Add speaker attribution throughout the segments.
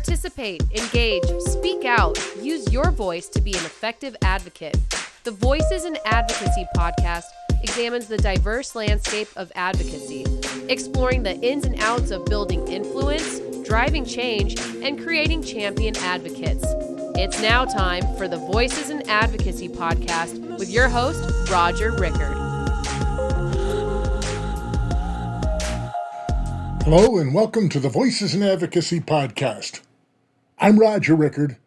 Speaker 1: Participate, engage, speak out, use your voice to be an effective advocate. The Voices in Advocacy podcast examines the diverse landscape of advocacy, exploring the ins and outs of building influence, driving change, and creating champion advocates. It's now time for the Voices in Advocacy podcast with your host, Roger Rickard.
Speaker 2: Hello and welcome to the Voices in Advocacy podcast. I'm Roger Rickard,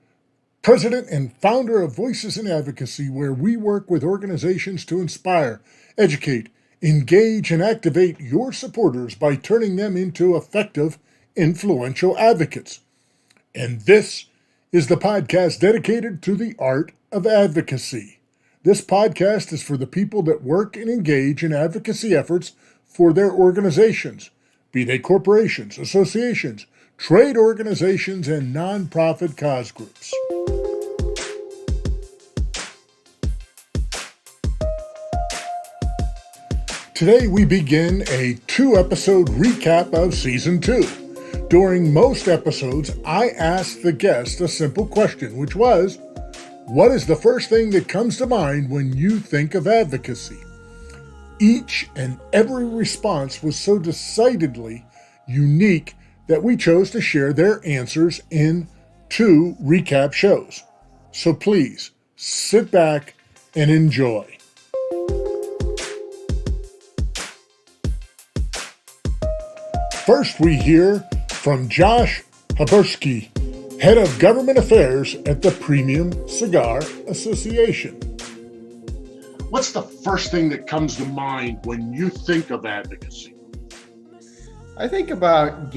Speaker 2: president and founder of Voices in Advocacy, where we work with organizations to inspire, educate, engage, and activate your supporters by turning them into effective, influential advocates. And this is the podcast dedicated to the art of advocacy. This podcast is for the people that work and engage in advocacy efforts for their organizations, be they corporations, associations, trade organizations, and nonprofit cause groups. Today we begin a 2-episode recap of Season 2. During most episodes, I asked the guest a simple question, which was, what is the first thing that comes to mind when you think of advocacy? Each and every response was so decidedly unique that we chose to share their answers in 2 recap shows. So please, sit back and enjoy. First, we hear from Josh Haberski, Head of Government Affairs at the Premium Cigar Association. What's the first thing that comes to mind when you think of advocacy?
Speaker 3: I think about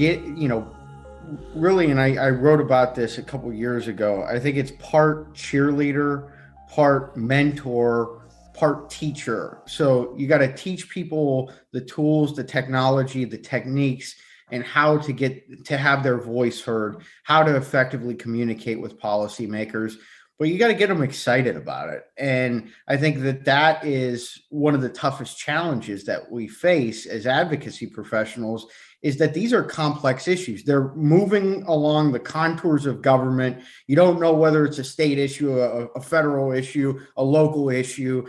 Speaker 3: really, and I wrote about this a couple years ago. I think it's part cheerleader, part mentor, part teacher. So you got to teach people the tools, the technology, the techniques, and how to get to have their voice heard, how to effectively communicate with policymakers. But you got to get them excited about it. And I think that is one of the toughest challenges that we face as advocacy professionals, is that these are complex issues. They're moving along the contours of government. You don't know whether it's a state issue, a federal issue, a local issue.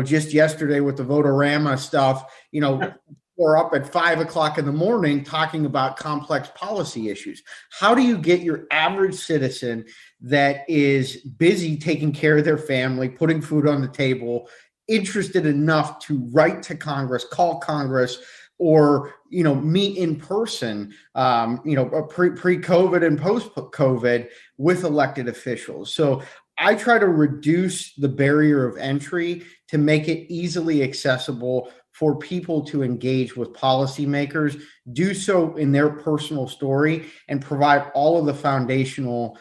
Speaker 3: Just yesterday with the Votorama stuff, we're up at 5 o'clock in the morning talking about complex policy issues. How do you get your average citizen that is busy taking care of their family, putting food on the table, interested enough to write to Congress, call Congress, or meet in person, pre-COVID and post-COVID with elected officials? So I try to reduce the barrier of entry to make it easily accessible for people to engage with policymakers, do so in their personal story, and provide all of the foundational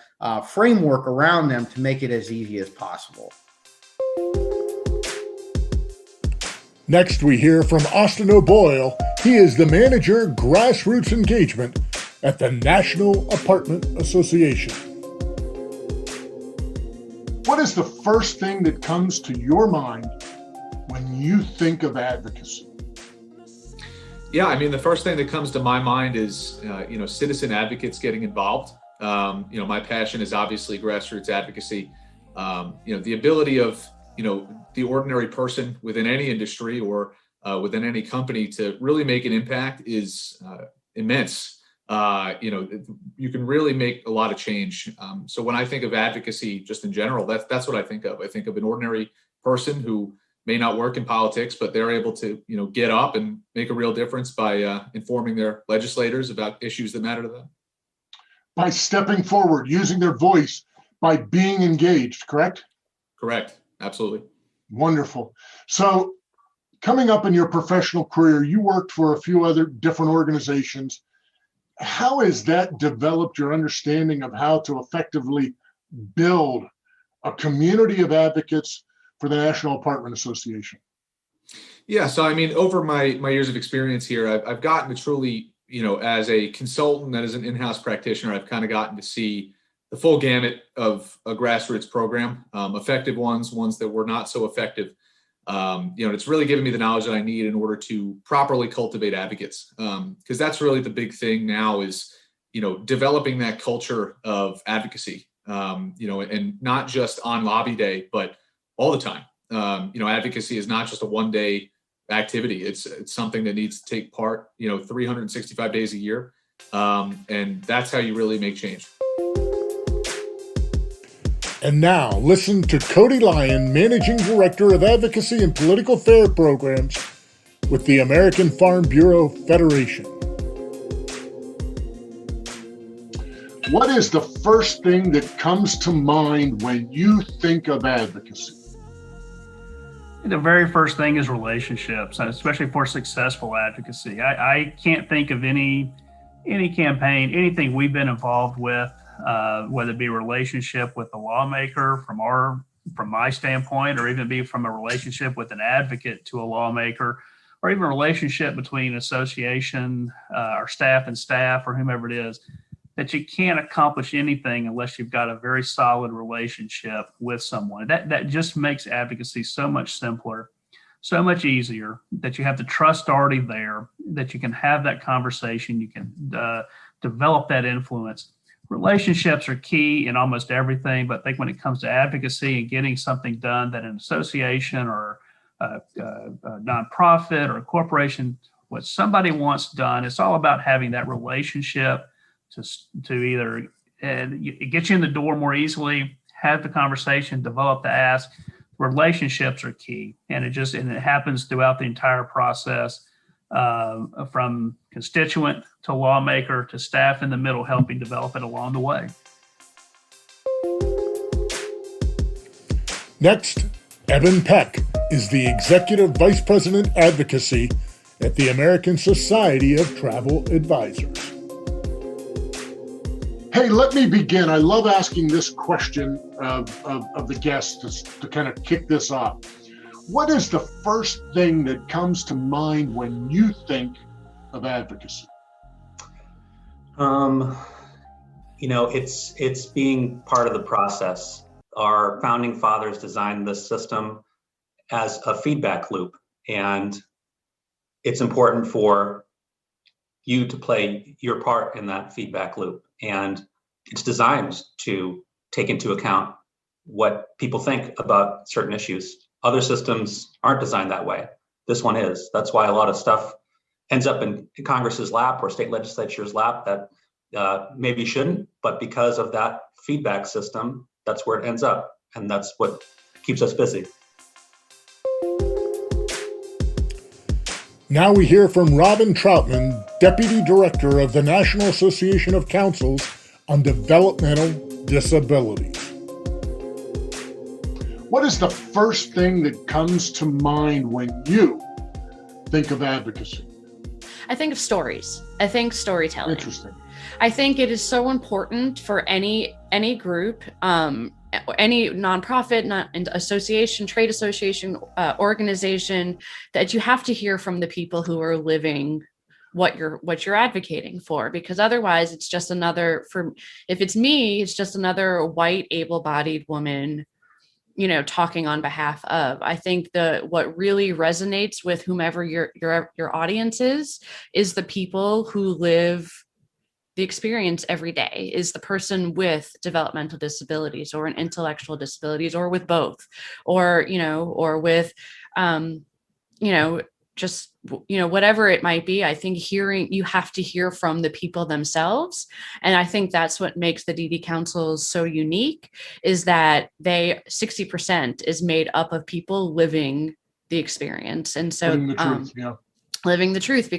Speaker 3: framework around them to make it as easy as possible.
Speaker 2: Next, we hear from Austin Oboyle. He is the manager grassroots engagement at the National Apartment Association. What is the first thing that comes to your mind when you think of advocacy?
Speaker 4: Yeah, the first thing that comes to my mind is, citizen advocates getting involved. My passion is obviously grassroots advocacy. The ability of, the ordinary person within any industry or within any company to really make an impact is immense. You can really make a lot of change. So when I think of advocacy, just in general, that's what I think of. I think of an ordinary person who may not work in politics, but they're able to, get up and make a real difference by informing their legislators about issues that matter to them.
Speaker 2: By stepping forward, using their voice, by being engaged, correct?
Speaker 4: Correct. Absolutely.
Speaker 2: Wonderful. So coming up in your professional career, you worked for a few other different organizations. How has that developed your understanding of how to effectively build a community of advocates for the National Apartment Association?
Speaker 4: Yeah, so over my years of experience here, I've gotten to truly, as a consultant and as an in-house practitioner, I've kind of gotten to see the full gamut of a grassroots program, effective ones that were not so effective. It's really given me the knowledge that I need in order to properly cultivate advocates. Because that's really the big thing now is, developing that culture of advocacy, and not just on lobby day, but all the time. Advocacy is not just a one-day activity. It's something that needs to take part, 365 days a year. And that's how you really make change.
Speaker 2: And now listen to Cody Lyons, Managing Director of Advocacy and Political Affairs Programs with the American Farm Bureau Federation. What is the first thing that comes to mind when you think of advocacy?
Speaker 5: The very first thing is relationships, especially for successful advocacy. I can't think of any campaign, anything we've been involved with, whether it be a relationship with the lawmaker from my standpoint, or even be from a relationship with an advocate to a lawmaker, or even a relationship between association, our staff and staff, or whomever it is, that you can't accomplish anything unless you've got a very solid relationship with someone. That just makes advocacy so much simpler, so much easier, that you have the trust already there, that you can have that conversation, you can develop that influence. Relationships are key in almost everything, but I think when it comes to advocacy and getting something done that an association or a nonprofit or a corporation, what somebody wants done, it's all about having that relationship to either get you in the door more easily, have the conversation, develop the ask. Relationships are key, and it happens throughout the entire process, from constituent to lawmaker to staff in the middle, helping develop it along the way.
Speaker 2: Next, Evan Peck is the Executive Vice President Advocacy at the American Society of Travel Advisors. Hey, let me begin. I love asking this question of the guests to kind of kick this off. What is the first thing that comes to mind when you think of advocacy?
Speaker 6: It's being part of the process. Our founding fathers designed this system as a feedback loop, and it's important for you to play your part in that feedback loop. And it's designed to take into account what people think about certain issues. Other systems aren't designed that way. This one is. That's why a lot of stuff ends up in Congress's lap or state legislature's lap that maybe shouldn't, but because of that feedback system, that's where it ends up. And that's what keeps us busy.
Speaker 2: Now we hear from Robin Troutman, Deputy Director of the National Association of Councils on Developmental Disabilities. What is the first thing that comes to mind when you think of advocacy?
Speaker 7: I think of stories. I think storytelling.
Speaker 2: Interesting.
Speaker 7: I think it is so important for any group, any nonprofit, association, trade association, organization, that you have to hear from the people who are living what you're advocating for, because otherwise it's just if it's me, it's just another white, able-bodied woman, talking on behalf of. I think what really resonates with whomever your audience is the people who live the experience every day, is the person with developmental disabilities or an intellectual disabilities, or with both, or with, just, whatever it might be. I think you have to hear from the people themselves. And I think that's what makes the DD councils so unique, is that 60% is made up of people living the experience. And so, living the truth,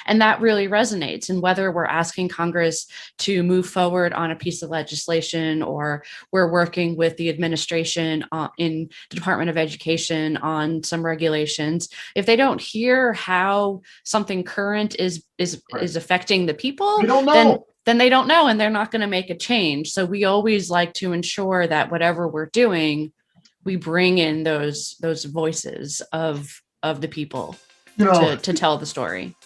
Speaker 7: and that really resonates. And whether we're asking Congress to move forward on a piece of legislation, or we're working with the administration in the Department of Education on some regulations, if they don't hear how something current is affecting the people, then they don't know, and they're not going to make a change. So we always like to ensure that whatever we're doing, we bring in those voices of the people to tell the story.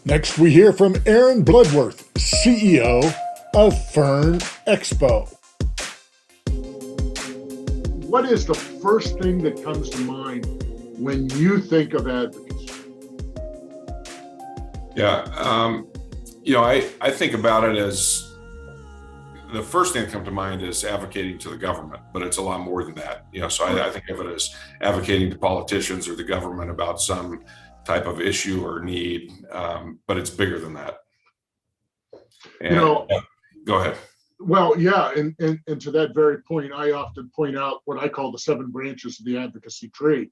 Speaker 2: Next, we hear from Aaron Bloodworth, CEO of Fern Expo. What is the first thing that comes to mind when you think of advocacy?
Speaker 8: Yeah, I think about it as the first thing that comes to mind is advocating to the government, but it's a lot more than that. So I think of it as advocating to politicians or the government about some type of issue or need, but it's bigger than that. And, go ahead.
Speaker 2: Well, yeah, and to that very point, I often point out what I call the 7 branches of the advocacy tree.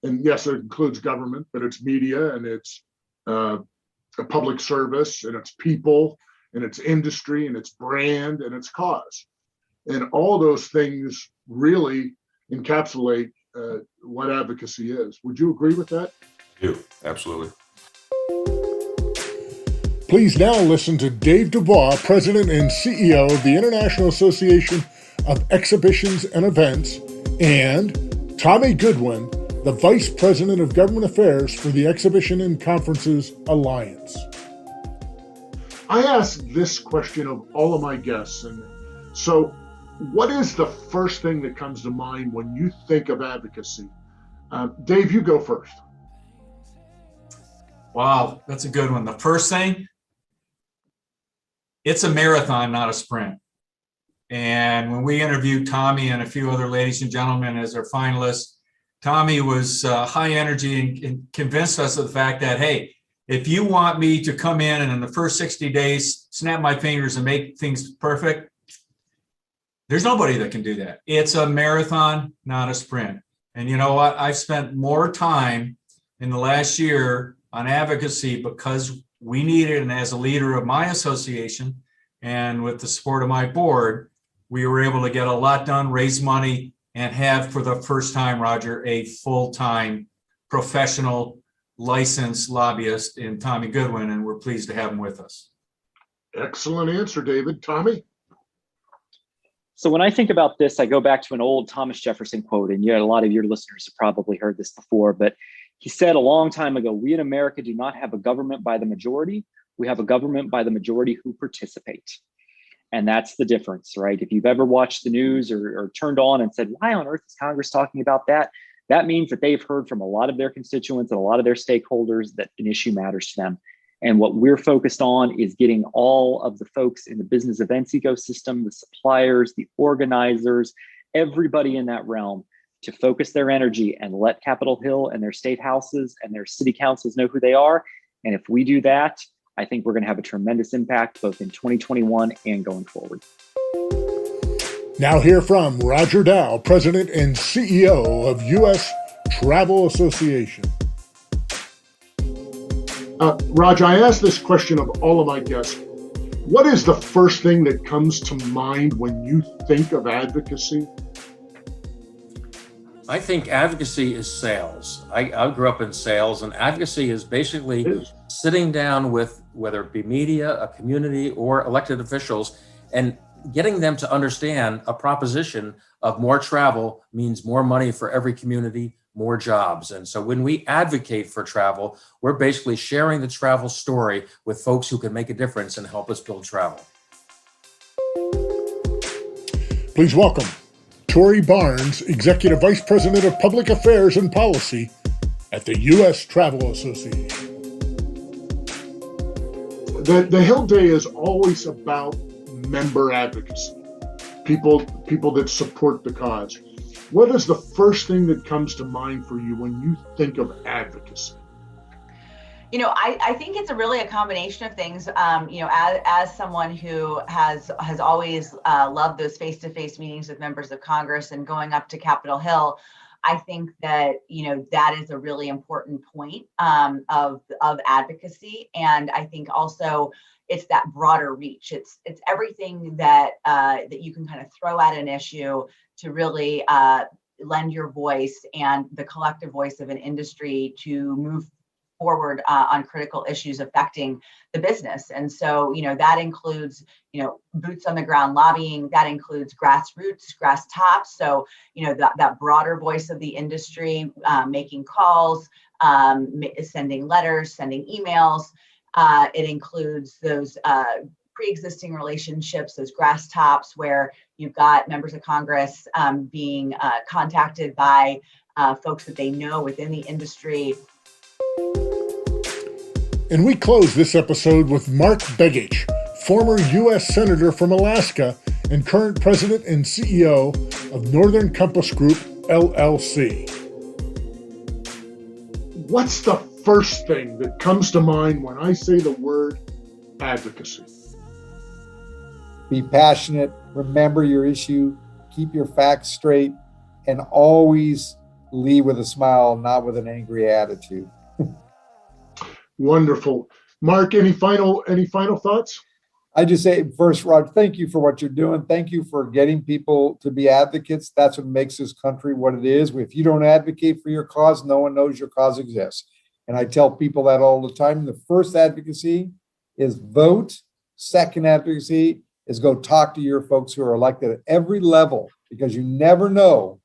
Speaker 2: And yes, it includes government, but it's media, and it's a public service, and it's people, and it's industry, and it's brand, and it's cause. And all those things really encapsulate what advocacy is. Would you agree with that?
Speaker 8: I do, absolutely.
Speaker 2: Please now listen to Dave Dubois, President and CEO of the International Association of Exhibitions and Events, and Tommy Goodwin, the Vice President of Government Affairs for the Exhibition and Conferences Alliance. I ask this question of all of my guests, and so what is the first thing that comes to mind when you think of advocacy? Dave, you go first.
Speaker 9: Wow, that's a good one. The first thing, it's a marathon, not a sprint. And when we interviewed Tommy and a few other ladies and gentlemen as our finalists, Tommy was high energy and convinced us of the fact that, hey, if you want me to come in and in the first 60 days, snap my fingers and make things perfect, there's nobody that can do that. It's a marathon, not a sprint. And you know what? I've spent more time in the last year on advocacy because we need it. And as a leader of my association and with the support of my board, we were able to get a lot done, raise money, and have for the first time, Roger, a full-time professional licensed lobbyist in Tommy Goodwin, and we're pleased to have him with us.
Speaker 2: Excellent answer, David. Tommy?
Speaker 10: So when I think about this, I go back to an old Thomas Jefferson quote, and a lot of your listeners have probably heard this before, but he said a long time ago, we in America do not have a government by the majority. We have a government by the majority who participate. And that's the difference, right? If you've ever watched the news or turned on and said, why on earth is Congress talking about that? That means that they've heard from a lot of their constituents and a lot of their stakeholders that an issue matters to them. And what we're focused on is getting all of the folks in the business events ecosystem, the suppliers, the organizers, everybody in that realm to focus their energy and let Capitol Hill and their state houses and their city councils know who they are. And if we do that, I think we're going to have a tremendous impact both in 2021 and going forward.
Speaker 2: Now hear from Roger Dow, President and CEO of U.S. Travel Association. Roger, I asked this question of all of my guests. What is the first thing that comes to mind when you think of advocacy?
Speaker 11: I think advocacy is sales. I grew up in sales, and advocacy is basically sitting down with, whether it be media, a community, or elected officials, and getting them to understand a proposition of more travel means more money for every community, more jobs. And so when we advocate for travel, we're basically sharing the travel story with folks who can make a difference and help us build travel.
Speaker 2: Please welcome Tori Barnes, Executive Vice President of Public Affairs and Policy at the U.S. Travel Association. The Hill Day is always about member advocacy, people that support the cause. What is the first thing that comes to mind for you when you think of advocacy?
Speaker 12: I think it's really a combination of things. As someone who has always loved those face-to-face meetings with members of Congress and going up to Capitol Hill, I think that, that is a really important point of advocacy. And I think also it's that broader reach. It's everything that you can kind of throw at an issue to really lend your voice and the collective voice of an industry to move forward on critical issues affecting the business. And so, that includes, boots on the ground lobbying, that includes grassroots, grass tops. So, that broader voice of the industry, making calls, sending letters, sending emails. It includes those pre-existing relationships, those grass tops where you've got members of Congress being contacted by folks that they know within the industry.
Speaker 2: And we close this episode with Mark Begich, former U.S. Senator from Alaska and current president and CEO of Northern Compass Group, LLC. What's the first thing that comes to mind when I say the word advocacy?
Speaker 13: Be passionate, remember your issue, keep your facts straight, and always lead with a smile, not with an angry attitude.
Speaker 2: Wonderful. Mark, any final thoughts?
Speaker 13: I just say first, Rod, thank you for what you're doing. Thank you for getting people to be advocates. That's what makes this country what it is. If you don't advocate for your cause, no one knows your cause exists. And I tell people that all the time. The first advocacy is vote. Second advocacy is go talk to your folks who are elected at every level, because you never know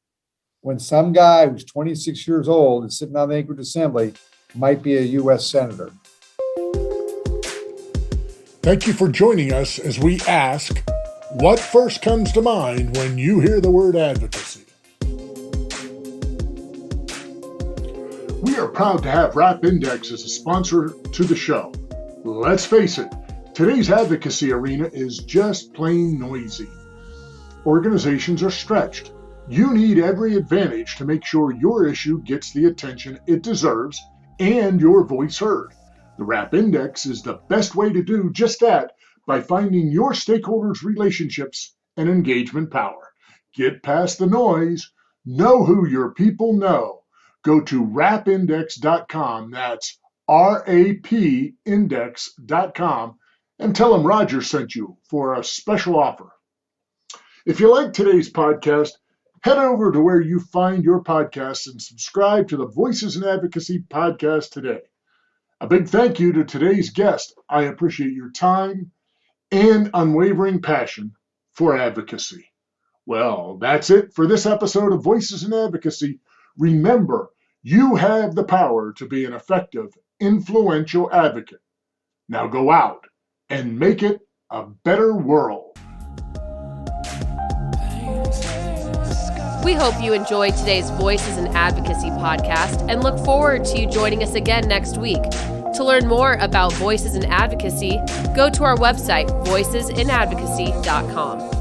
Speaker 13: when some guy who's 26 years old is sitting on the Anchorage Assembly might be a U.S. Senator.
Speaker 2: Thank you for joining us as we ask, what first comes to mind when you hear the word advocacy? We are proud to have Rap Index as a sponsor to the show. Let's face it, today's advocacy arena is just plain noisy. Organizations are stretched. You need every advantage to make sure your issue gets the attention it deserves and your voice heard. The Rap Index is the best way to do just that by finding your stakeholders' relationships and engagement power. Get past the noise. Know who your people know. Go to rapindex.com. That's rapindex.com, and tell them Roger sent you for a special offer. If you like today's podcast, head over to where you find your podcasts and subscribe to the Voices in Advocacy podcast today. A big thank you to today's guest. I appreciate your time and unwavering passion for advocacy. Well, that's it for this episode of Voices in Advocacy. Remember, you have the power to be an effective, influential advocate. Now go out and make it a better world.
Speaker 1: We hope you enjoyed today's Voices in Advocacy podcast and look forward to you joining us again next week. To learn more about Voices in Advocacy, go to our website, voicesinadvocacy.com.